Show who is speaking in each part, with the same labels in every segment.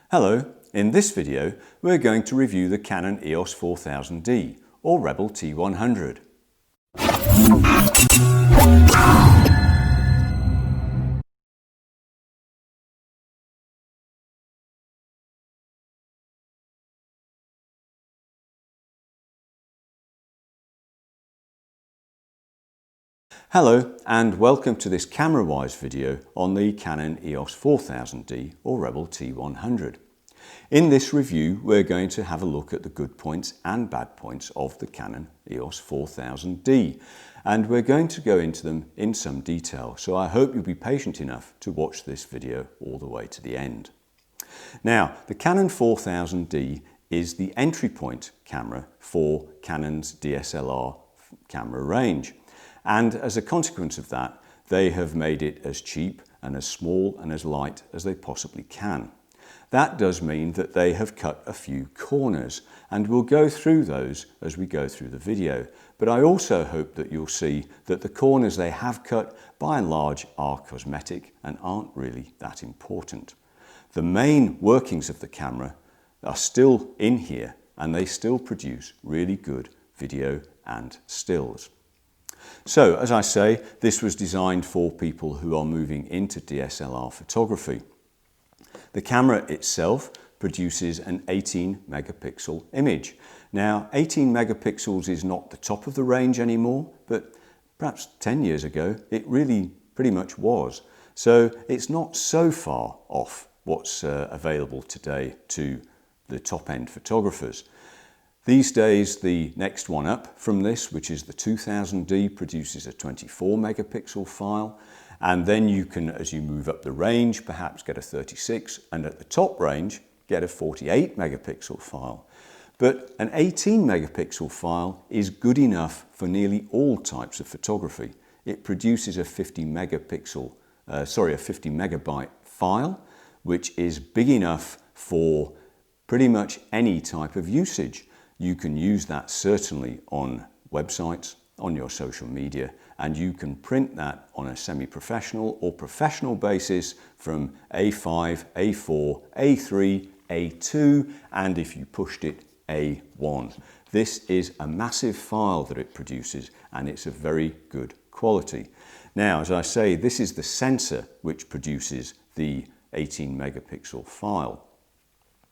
Speaker 1: Hello, in this video we're going to review the Canon EOS 4000D or Rebel T100. Hello and welcome to this camera-wise video on the Canon EOS 4000D or Rebel T100. In this review we're going to have a look at the good points and bad points of the Canon EOS 4000D, and we're going to go into them in some detail, so I hope you'll be patient enough to watch this video all the way to the end. Now, the Canon 4000D is the entry point camera for Canon's DSLR camera range. And as a consequence of that, they have made it as cheap and as small and as light as they possibly can. That does mean that they have cut a few corners, and we'll go through those as we go through the video. But I also hope that you'll see that the corners they have cut by and large are cosmetic and aren't really that important. The main workings of the camera are still in here and they still produce really good video and stills. So, as I say, this was designed for people who are moving into DSLR photography. The camera itself produces an 18 megapixel image. Now, 18 megapixels is not the top of the range anymore, but perhaps 10 years ago it really pretty much was. So it's not so far off what's available today to the top-end photographers. These days, the next one up from this, which is the 2000D, produces a 24 megapixel file. And then you can, as you move up the range, perhaps get a 36, and at the top range, get a 48 megapixel file. But an 18 megapixel file is good enough for nearly all types of photography. It produces a 50 megabyte file, which is big enough for pretty much any type of usage. You can use that certainly on websites, on your social media, and you can print that on a semi-professional or professional basis from A5, A4, A3, A2, and if you pushed it, A1. This is a massive file that it produces, and it's of very good quality. Now, as I say, this is the sensor which produces the 18 megapixel file.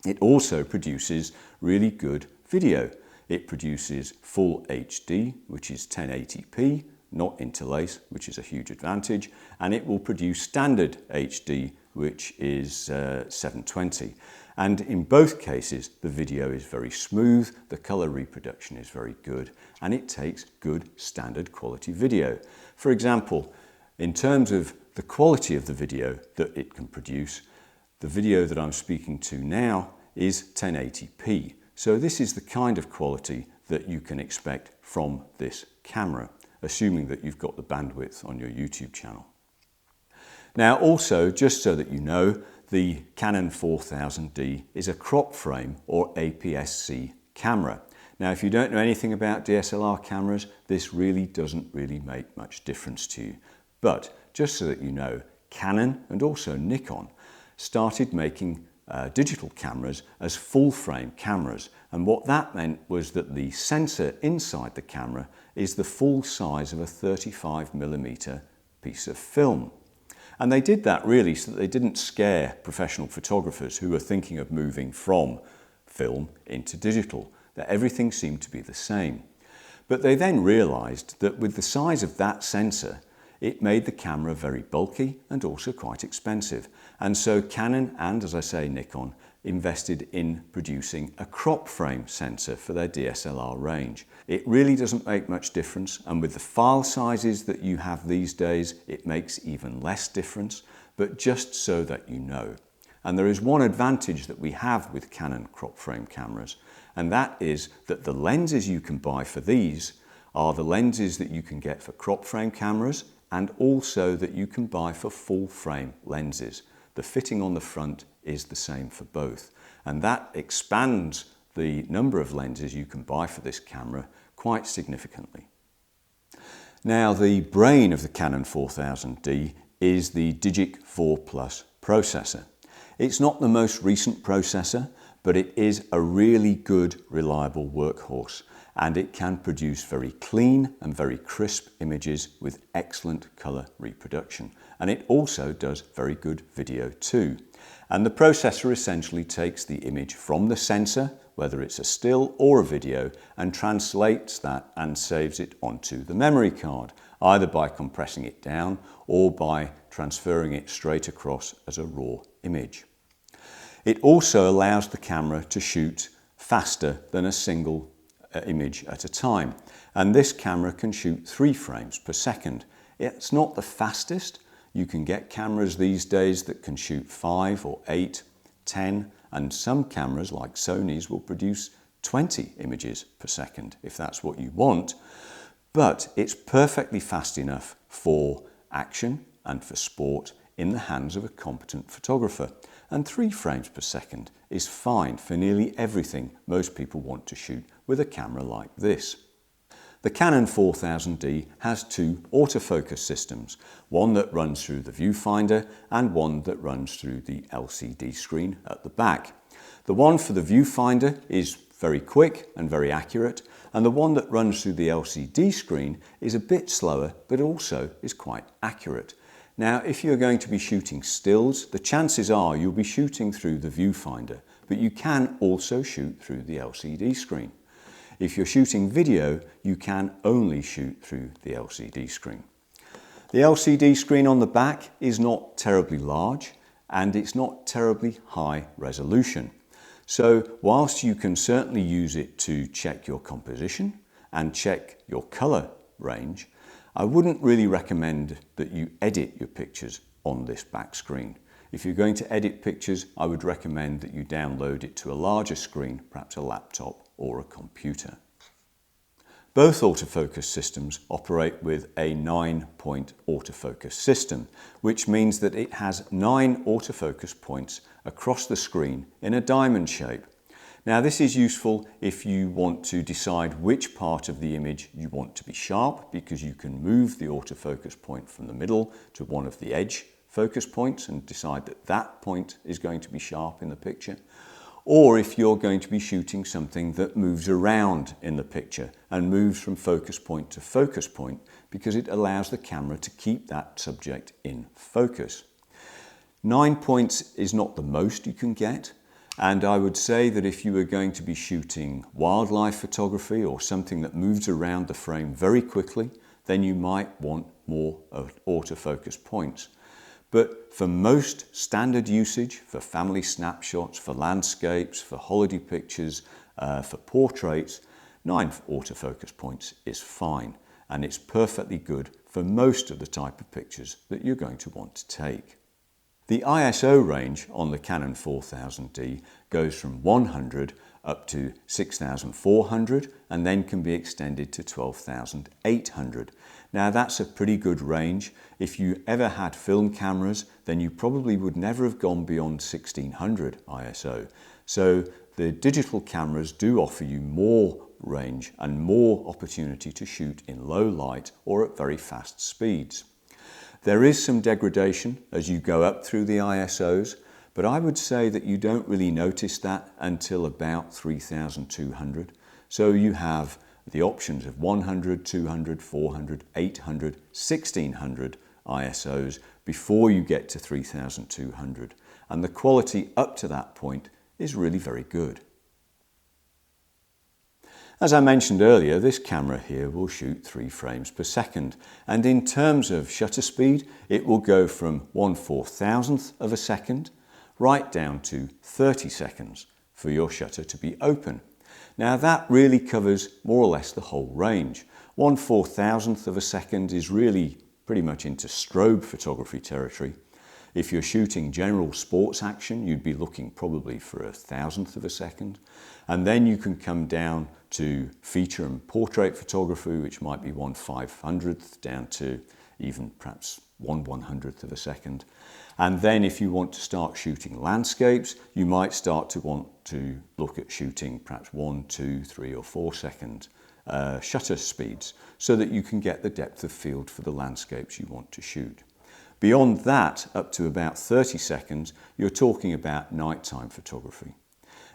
Speaker 1: It also produces really good video. It produces full HD, which is 1080p, not interlace, which is a huge advantage, and it will produce standard HD, which is 720. And in both cases, the video is very smooth, the color reproduction is very good, and it takes good standard quality video. For example, in terms of the quality of the video that it can produce, the video that I'm speaking to now is 1080p. So this is the kind of quality that you can expect from this camera, assuming that you've got the bandwidth on your YouTube channel. Now also, just so that you know, the Canon 4000D is a crop frame or APS-C camera. Now, if you don't know anything about DSLR cameras, this really doesn't make much difference to you. But just so that you know, Canon and also Nikon started making digital cameras as full frame cameras, and what that meant was that the sensor inside the camera is the full size of a 35mm piece of film. And they did that really so that they didn't scare professional photographers who were thinking of moving from film into digital, that everything seemed to be the same. But they then realized that with the size of that sensor, it made the camera very bulky and also quite expensive. And so Canon and, as I say, Nikon invested in producing a crop frame sensor for their DSLR range. It really doesn't make much difference, and with the file sizes that you have these days, it makes even less difference, but just so that you know. And there is one advantage that we have with Canon crop frame cameras, and that is that the lenses you can buy for these are the lenses that you can get for crop frame cameras and also that you can buy for full frame lenses. The fitting on the front is the same for both, and that expands the number of lenses you can buy for this camera quite significantly. Now, the brain of the Canon 4000D is the Digic 4 Plus processor. It's not the most recent processor, but it is a really good, reliable workhorse, and it can produce very clean and very crisp images with excellent colour reproduction. And it also does very good video too. And the processor essentially takes the image from the sensor, whether it's a still or a video, and translates that and saves it onto the memory card, either by compressing it down or by transferring it straight across as a raw image. It also allows the camera to shoot faster than a single image at a time, and this camera can shoot 3 frames per second. It's not the fastest. You can get cameras these days that can shoot 5 or 8, 10, and some cameras like Sony's will produce 20 images per second if that's what you want, but it's perfectly fast enough for action and for sport in the hands of a competent photographer. And 3 frames per second is fine for nearly everything most people want to shoot with a camera like this. The Canon 4000D has 2 autofocus systems, one that runs through the viewfinder and one that runs through the LCD screen at the back. The one for the viewfinder is very quick and very accurate, and the one that runs through the LCD screen is a bit slower but also is quite accurate. Now, if you're going to be shooting stills, the chances are you'll be shooting through the viewfinder, but you can also shoot through the LCD screen. If you're shooting video, you can only shoot through the LCD screen. The LCD screen on the back is not terribly large and it's not terribly high resolution. So whilst you can certainly use it to check your composition and check your colour range, I wouldn't really recommend that you edit your pictures on this back screen. If you're going to edit pictures, I would recommend that you download it to a larger screen, perhaps a laptop or a computer. Both autofocus systems operate with a 9-point autofocus system, which means that it has 9 autofocus points across the screen in a diamond shape. Now, this is useful if you want to decide which part of the image you want to be sharp, because you can move the autofocus point from the middle to one of the edge focus points and decide that that point is going to be sharp in the picture. Or if you're going to be shooting something that moves around in the picture and moves from focus point to focus point, because it allows the camera to keep that subject in focus. 9 points is not the most you can get. And I would say that if you were going to be shooting wildlife photography or something that moves around the frame very quickly, then you might want more autofocus points. But for most standard usage, for family snapshots, for landscapes, for holiday pictures, for portraits, 9 autofocus points is fine. And it's perfectly good for most of the type of pictures that you're going to want to take. The ISO range on the Canon 4000D goes from 100 up to 6400 and then can be extended to 12,800. Now that's a pretty good range. If you ever had film cameras, then you probably would never have gone beyond 1600 ISO. So the digital cameras do offer you more range and more opportunity to shoot in low light or at very fast speeds. There is some degradation as you go up through the ISOs, but I would say that you don't really notice that until about 3200. So you have the options of 100, 200, 400, 800, 1600 ISOs before you get to 3200. And the quality up to that point is really very good. As I mentioned earlier, this camera here will shoot 3 frames per second, and in terms of shutter speed, it will go from 1/4000th of a second right down to 30 seconds for your shutter to be open. Now that really covers more or less the whole range. 1/4000th of a second is really pretty much into strobe photography territory. If you're shooting general sports action, you'd be looking probably for 1,000th of a second. And then you can come down to feature and portrait photography, which might be 1/500th down to even perhaps 1/100th of a second. And then if you want to start shooting landscapes, you might start to want to look at shooting perhaps 1, 2, 3 or 4 second shutter speeds so that you can get the depth of field for the landscapes you want to shoot. Beyond that, up to about 30 seconds, you're talking about nighttime photography.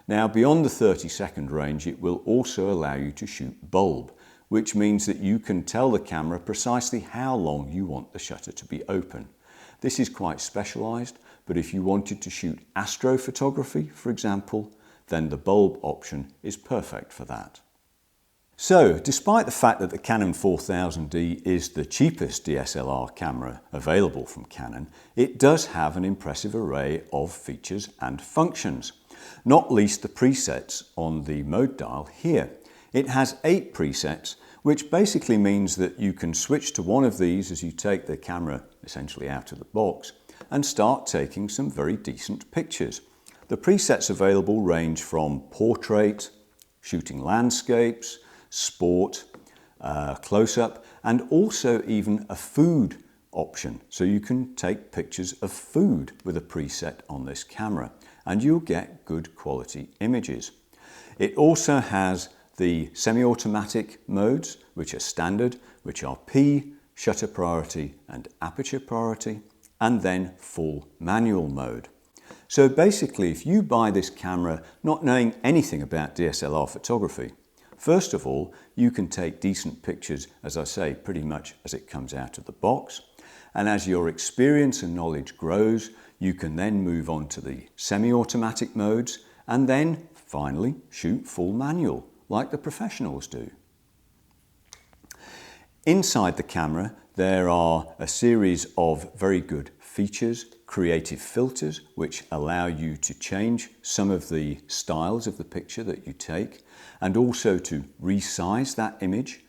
Speaker 1: Now, beyond the 30-second range, it will also allow you to shoot bulb, which means that you can tell the camera precisely how long you want the shutter to be open. This is quite specialized, but if you wanted to shoot astrophotography, for example, then the bulb option is perfect for that. So, despite the fact that the Canon 4000D is the cheapest DSLR camera available from Canon, it does have an impressive array of features and functions, not least the presets on the mode dial here. It has 8 presets, which basically means that you can switch to one of these as you take the camera essentially out of the box and start taking some very decent pictures. The presets available range from portrait, shooting landscapes, sport, close-up, and also even a food option. So you can take pictures of food with a preset on this camera and you'll get good quality images. It also has the semi-automatic modes, which are standard, which are P, shutter priority and aperture priority, and then full manual mode. So basically, if you buy this camera not knowing anything about DSLR photography, first of all, you can take decent pictures, as I say, pretty much as it comes out of the box. And as your experience and knowledge grows, you can then move on to the semi-automatic modes and then finally shoot full manual, like the professionals do. Inside the camera, there are a series of very good features, creative filters, which allow you to change some of the styles of the picture that you take, and also to resize that image.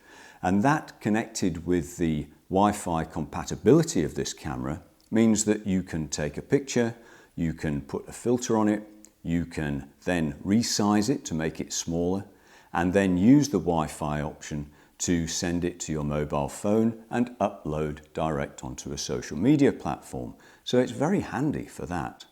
Speaker 1: And that, connected with the Wi-Fi compatibility of this camera, means that you can take a picture, you can put a filter on it, you can then resize it to make it smaller, and then use the Wi-Fi option to send it to your mobile phone and upload direct onto a social media platform. So it's very handy for that.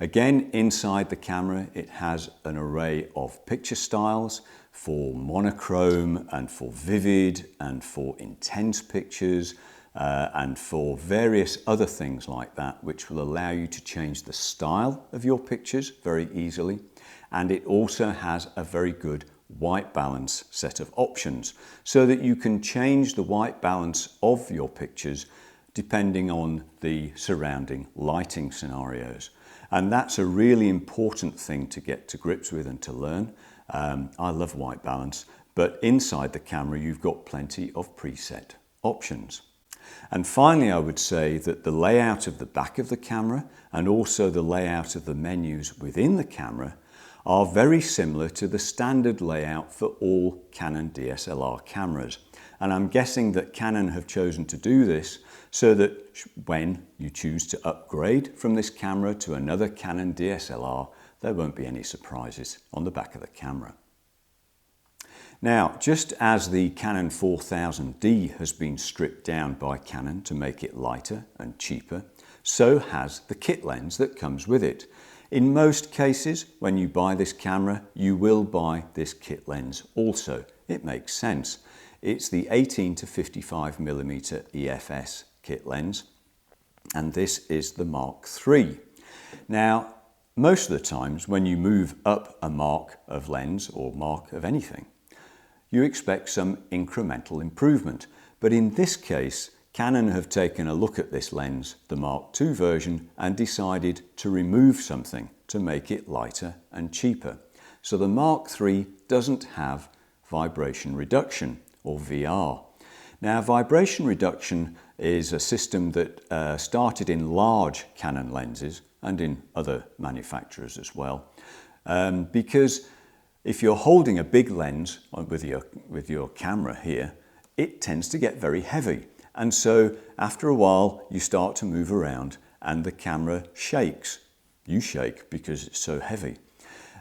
Speaker 1: Again, inside the camera, it has an array of picture styles for monochrome and for vivid and for intense pictures and for various other things like that, which will allow you to change the style of your pictures very easily. And it also has a very good white balance set of options so that you can change the white balance of your pictures depending on the surrounding lighting scenarios. And that's a really important thing to get to grips with and to learn. I love white balance, but inside the camera you've got plenty of preset options. And finally, I would say that the layout of the back of the camera and also the layout of the menus within the camera are very similar to the standard layout for all Canon DSLR cameras. And I'm guessing that Canon have chosen to do this so that when you choose to upgrade from this camera to another Canon DSLR, there won't be any surprises on the back of the camera. Now, just as the Canon 4000D has been stripped down by Canon to make it lighter and cheaper, so has the kit lens that comes with it. In most cases, when you buy this camera, you will buy this kit lens also. It makes sense. It's the 18 to 55mm EFS kit lens, and this is the Mark III. Now, most of the times when you move up a mark of lens or mark of anything, you expect some incremental improvement. But in this case, Canon have taken a look at this lens, the Mark II version, and decided to remove something to make it lighter and cheaper. So the Mark III doesn't have vibration reduction, or VR. Now, vibration reduction is a system that started in large Canon lenses and in other manufacturers as well, because if you're holding a big lens with your camera here, it tends to get very heavy. And so after a while, you start to move around and the camera shakes. You shake because it's so heavy.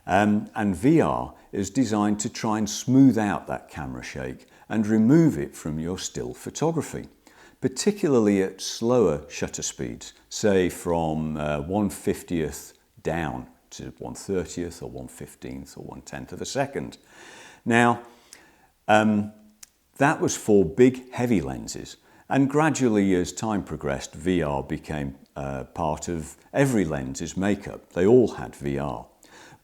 Speaker 1: And VR is designed to try and smooth out that camera shake and remove it from your still photography, particularly at slower shutter speeds, say from 1/50th down to 1/30th or 1/15th or 1/10th of a second. Now, that was for big heavy lenses. And gradually, as time progressed, VR became part of every lens's makeup. They all had VR.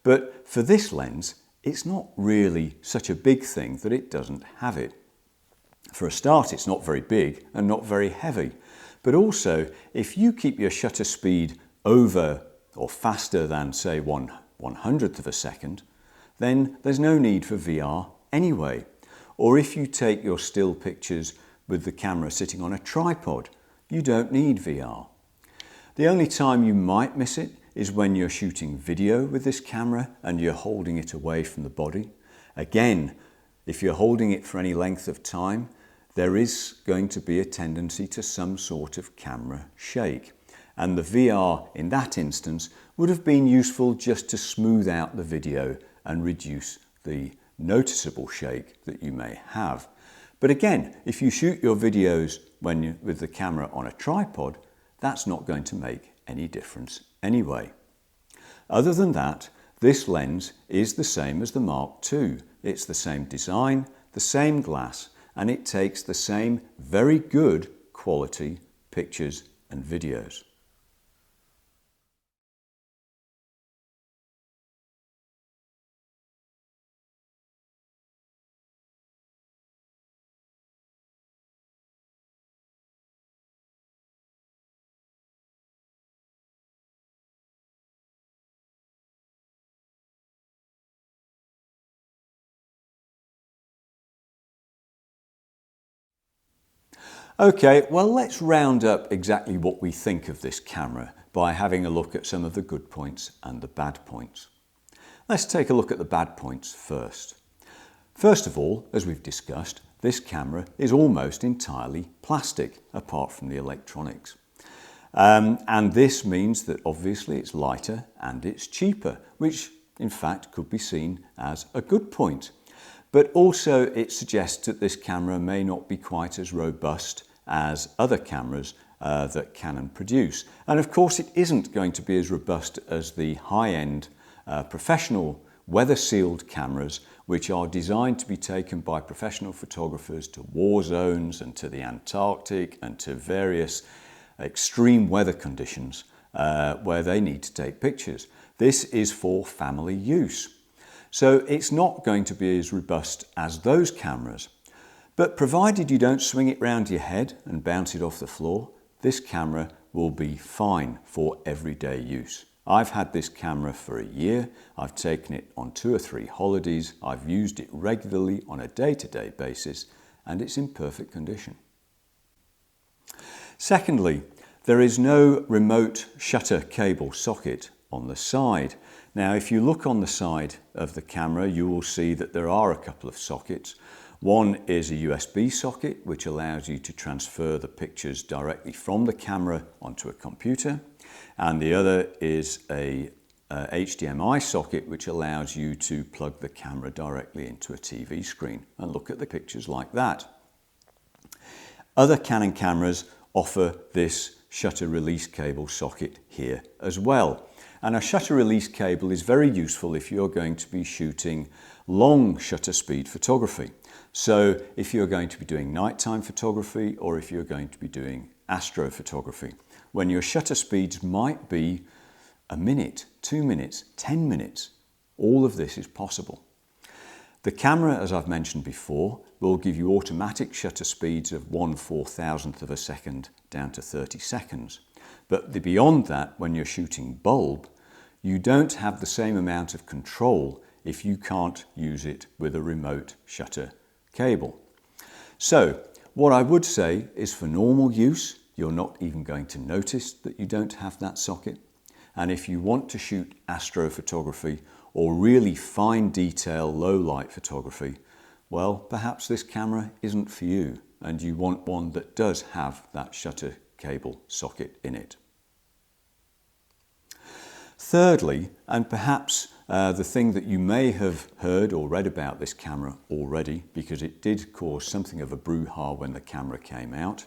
Speaker 1: But for this lens, it's not really such a big thing that it doesn't have it. For a start, it's not very big and not very heavy. But also, if you keep your shutter speed over or faster than, say, 1/100th of a second, then there's no need for VR anyway. Or if you take your still pictures with the camera sitting on a tripod, you don't need VR. The only time you might miss it is when you're shooting video with this camera and you're holding it away from the body. Again, if you're holding it for any length of time, there is going to be a tendency to some sort of camera shake. And the VR in that instance would have been useful just to smooth out the video and reduce the noticeable shake that you may have. But again, if you shoot your videos with the camera on a tripod, that's not going to make any difference anyway. Other than that, this lens is the same as the Mark II. It's the same design, the same glass, and it takes the same very good quality pictures and videos. Okay, well, let's round up exactly what we think of this camera by having a look at some of the good points and the bad points. Let's take a look at the bad points first. First of all, as we've discussed, this camera is almost entirely plastic, apart from the electronics. And this means that obviously it's lighter and it's cheaper, which in fact could be seen as a good point. But also it suggests that this camera may not be quite as robust as other cameras that Canon produce. And of course it isn't going to be as robust as the high-end professional weather-sealed cameras, which are designed to be taken by professional photographers to war zones and to the Antarctic and to various extreme weather conditions where they need to take pictures. This is for family use. So it's not going to be as robust as those cameras. But provided you don't swing it round your head and bounce it off the floor, this camera will be fine for everyday use. I've had this camera for a year. I've taken it on 2 or 3 holidays. I've used it regularly on a day-to-day basis, and it's in perfect condition. Secondly, there is no remote shutter cable socket on the side. Now, if you look on the side of the camera, you will see that there are a couple of sockets. One is a USB socket, which allows you to transfer the pictures directly from the camera onto a computer. And the other is a HDMI socket, which allows you to plug the camera directly into a TV screen and look at the pictures like that. Other Canon cameras offer this shutter release cable socket here as well. And a shutter release cable is very useful if you're going to be shooting long shutter speed photography. So if you're going to be doing nighttime photography or if you're going to be doing astrophotography, when your shutter speeds might be a minute, 2 minutes, 10 minutes, all of this is possible. The camera, as I've mentioned before, will give you automatic shutter speeds of 1/4000th of a second down to 30 seconds. But beyond that, when you're shooting bulb, you don't have the same amount of control if you can't use it with a remote shutter cable. So what I would say is for normal use, you're not even going to notice that you don't have that socket. And if you want to shoot astrophotography or really fine detail low light photography, well, perhaps this camera isn't for you and you want one that does have that shutter cable socket in it. Thirdly, and perhaps the thing that you may have heard or read about this camera already, because it did cause something of a brouhaha when the camera came out,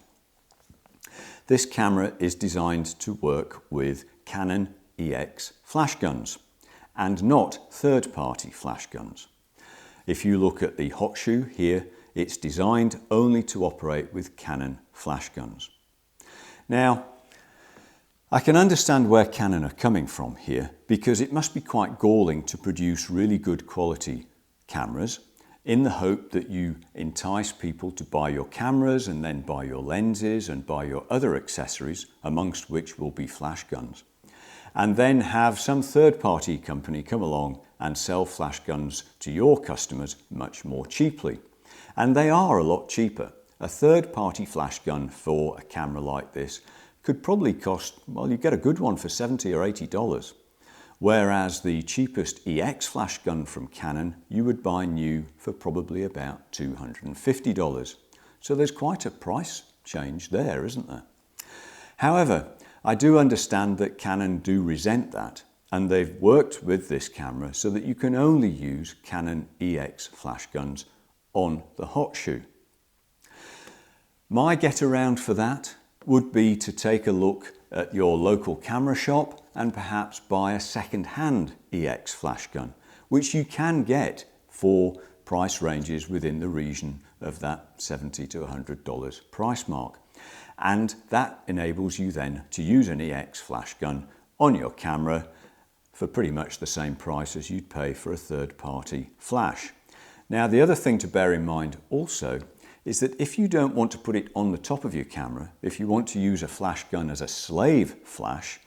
Speaker 1: this camera is designed to work with Canon EOS flash guns and not third-party flash guns. If you look at the hot shoe here, it's designed only to operate with Canon flash guns. Now, I can understand where Canon are coming from here, because it must be quite galling to produce really good quality cameras in the hope that you entice people to buy your cameras and then buy your lenses and buy your other accessories, amongst which will be flash guns, and then have some third-party company come along and sell flash guns to your customers much more cheaply. And they are a lot cheaper. A third-party flash gun for a camera like this could probably cost, well, you get a good one for $70 or $80, whereas the cheapest EX flash gun from Canon you would buy new for probably about $250. So there's quite a price change there, isn't there? However, I do understand that Canon do resent that, and they've worked with this camera so that you can only use Canon EX flash guns on the hot shoe. My get around for that would be to take a look at your local camera shop and perhaps buy a second-hand EX flash gun, which you can get for price ranges within the region of that $70 to $100 price mark. And that enables you then to use an EX flash gun on your camera for pretty much the same price as you'd pay for a third-party flash. Now, the other thing to bear in mind also is that if you don't want to put it on the top of your camera, if you want to use a flash gun as a slave flash,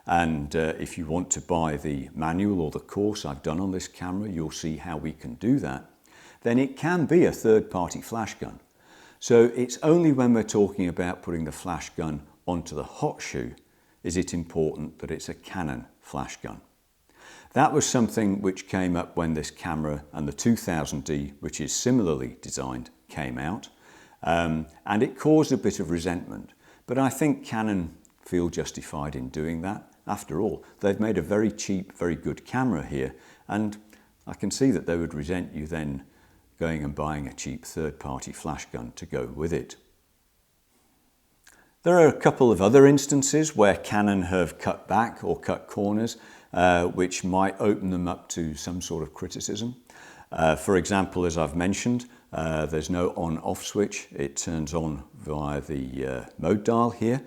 Speaker 1: and if you want to buy the manual or the course I've done on this camera, you'll see how we can do that, then it can be a third-party flash gun. So it's only when we're talking about putting the flash gun onto the hot shoe is it important that it's a Canon flash gun. That was something which came up when this camera and the 2000D, which is similarly designed, came out, and it caused a bit of resentment. But I think Canon feel justified in doing that. After all, they've made a very cheap, very good camera here, and I can see that they would resent you then going and buying a cheap third-party flash gun to go with it. There are a couple of other instances where Canon have cut back or cut corners, which might open them up to some sort of criticism. For example, as I've mentioned, there's no on-off switch. It turns on via the mode dial here.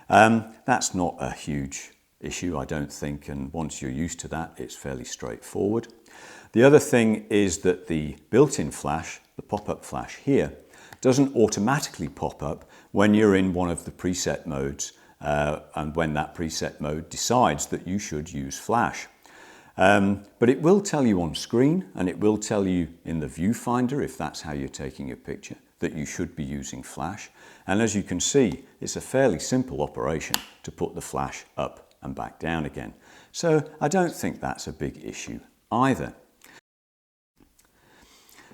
Speaker 1: That's not a huge issue, I don't think, and once you're used to that, it's fairly straightforward. The other thing is that the built-in flash, the pop-up flash here, doesn't automatically pop up when you're in one of the preset modes and when that preset mode decides that you should use flash. But it will tell you on screen, and it will tell you in the viewfinder, if that's how you're taking a picture, that you should be using flash. And as you can see, it's a fairly simple operation to put the flash up and back down again. So I don't think that's a big issue either.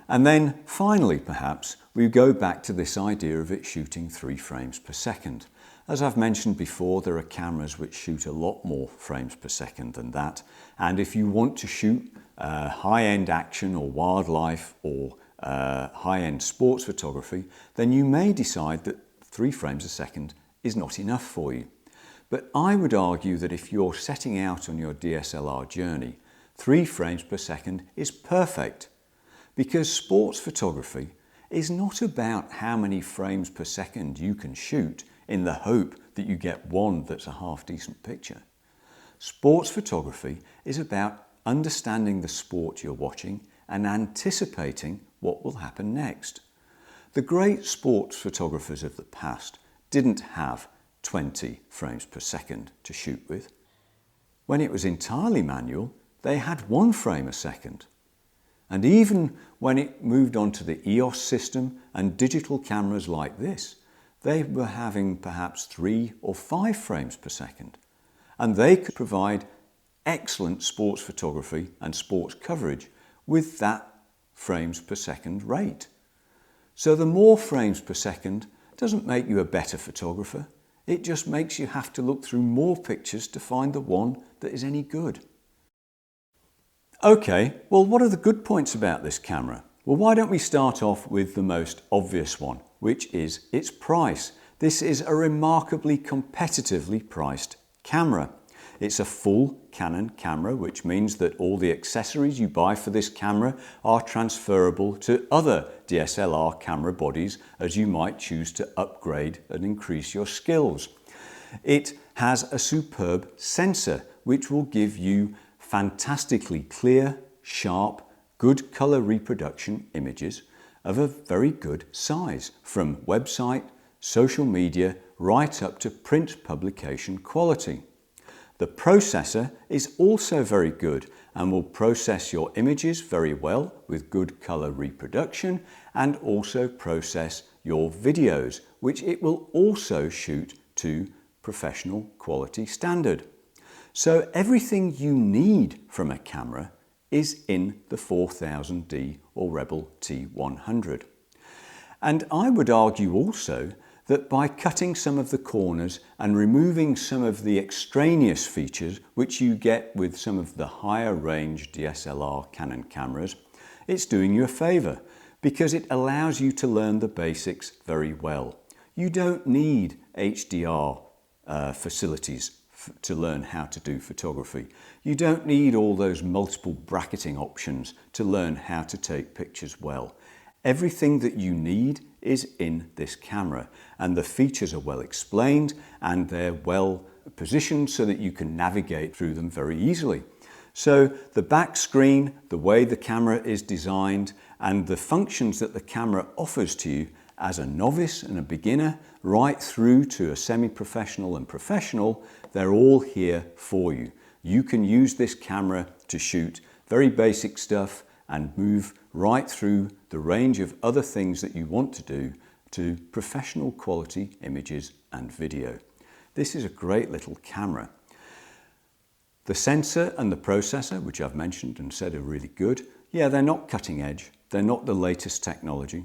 Speaker 1: And then finally, perhaps, we go back to this idea of it shooting 3 frames per second. As I've mentioned before, there are cameras which shoot a lot more frames per second than that. And if you want to shoot high-end action or wildlife or high-end sports photography, then you may decide that 3 frames a second is not enough for you. But I would argue that if you're setting out on your DSLR journey, 3 frames per second is perfect. Because sports photography is not about how many frames per second you can shoot in the hope that you get one that's a half-decent picture. Sports photography is about understanding the sport you're watching and anticipating what will happen next. The great sports photographers of the past didn't have 20 frames per second to shoot with. When it was entirely manual, they had 1 frame a second. And even when it moved on to the EOS system and digital cameras like this, they were having perhaps 3 or 5 frames per second. And they could provide excellent sports photography and sports coverage with that frames per second rate. So the more frames per second doesn't make you a better photographer. It just makes you have to look through more pictures to find the one that is any good. Okay, well, what are the good points about this camera? Well, why don't we start off with the most obvious one, which is its price. This is a remarkably competitively priced camera. It's a full Canon camera, which means that all the accessories you buy for this camera are transferable to other DSLR camera bodies as you might choose to upgrade and increase your skills. It has a superb sensor which will give you fantastically clear, sharp, good color reproduction images of a very good size, from website, social media, right up to print publication quality. The processor is also very good and will process your images very well with good color reproduction, and also process your videos, which it will also shoot to professional quality standard. So everything you need from a camera is in the 4000D or Rebel T100. And I would argue also that by cutting some of the corners and removing some of the extraneous features which you get with some of the higher range DSLR Canon cameras, it's doing you a favour, because it allows you to learn the basics very well. You don't need HDR facilities to learn how to do photography. You don't need all those multiple bracketing options to learn how to take pictures well. Everything that you need is in this camera, and the features are well explained and they're well positioned so that you can navigate through them very easily. So the back screen, the way the camera is designed, and the functions that the camera offers to you as a novice and a beginner, right through to a semi-professional and professional, they're all here for you. You can use this camera to shoot very basic stuff and move right through the range of other things that you want to do to professional quality images and video. This is a great little camera. The sensor and the processor, which I've mentioned and said are really good, yeah, they're not cutting edge, they're not the latest technology,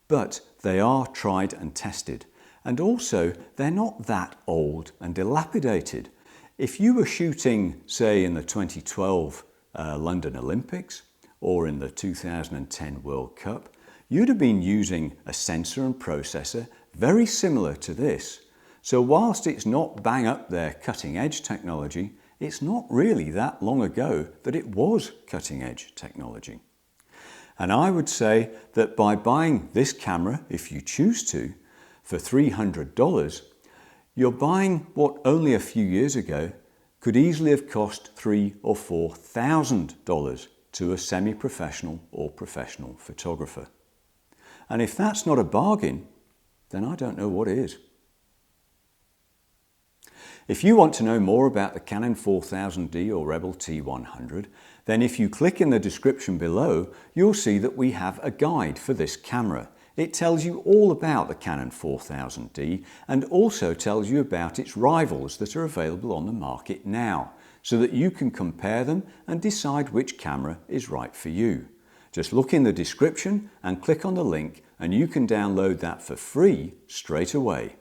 Speaker 1: but they are tried and tested. And also, they're not that old and dilapidated. If you were shooting, say, in the 2012 London Olympics or in the 2010 World Cup, you'd have been using a sensor and processor very similar to this. So whilst it's not bang up there cutting edge technology, it's not really that long ago that it was cutting edge technology. And I would say that by buying this camera, if you choose to, for $300, you're buying what only a few years ago could easily have cost $3,000 or $4,000 to a semi-professional or professional photographer. And if that's not a bargain, then I don't know what is. If you want to know more about the Canon 4000D or Rebel T100, then if you click in the description below, you'll see that we have a guide for this camera. It tells you all about the Canon 4000D and also tells you about its rivals that are available on the market now, so that you can compare them and decide which camera is right for you. Just look in the description and click on the link and you can download that for free straight away.